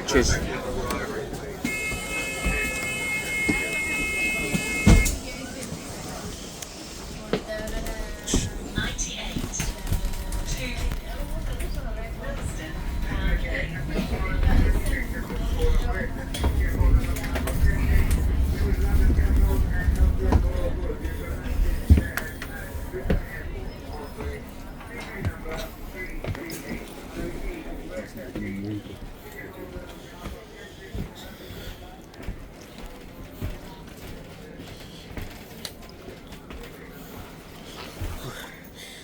Cheers.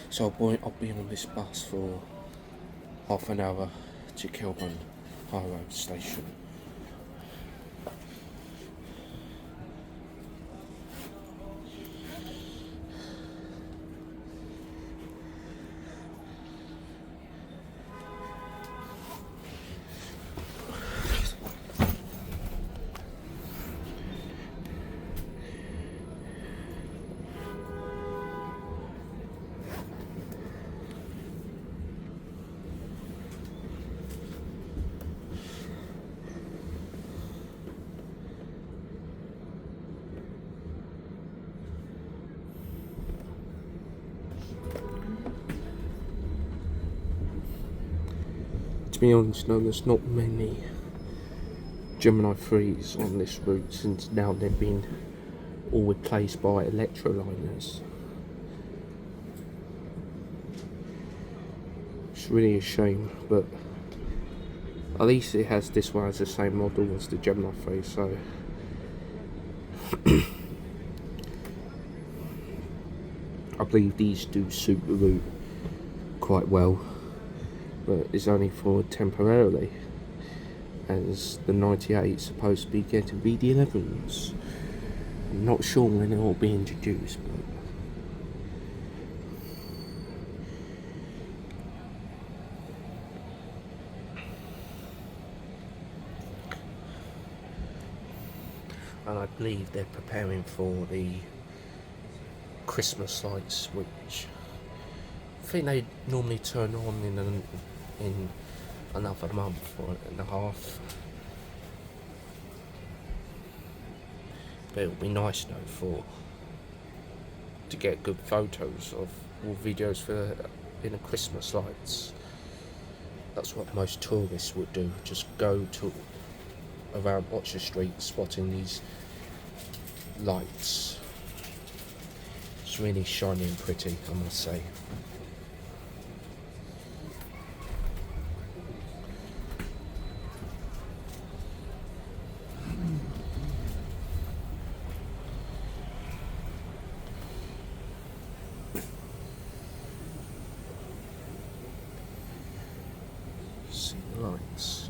So I'll be on this bus for half an hour to Kilburn High Road Station. To be honest, no, there's not many Gemini 3s on this route since now they've been all replaced by Electroliners. It's really a shame, but at least it has this one as the same model as the Gemini 3, so I believe these do suit the route quite well. But it's only for temporarily, as the 98 is supposed to be getting WD11s. I'm not sure when they'll all be introduced, but and I believe they're preparing for the Christmas lights, which I think they normally turn on in another month or and a half. But it'll be nice though to get good photos of or videos for in the Christmas lights. That's what most tourists would do, just go to around Oxford Street spotting these lights. It's really shiny and pretty, I must say. See the lights.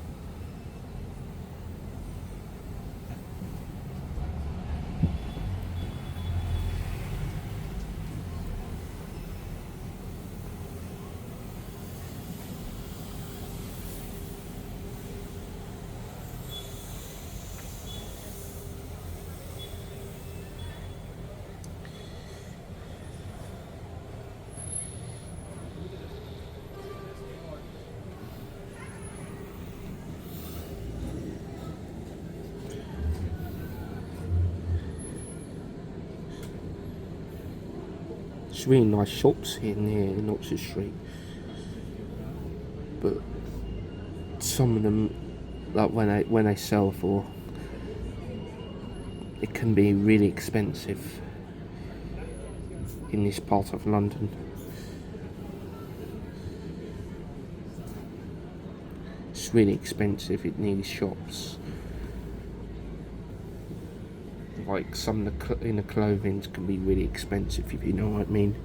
There's really nice shops in here in Oxford Street, but some of them, like when they sell for, it can be really expensive in this part of London. It's really expensive in these shops. Like some of the clothing can be really expensive, if you know what I mean.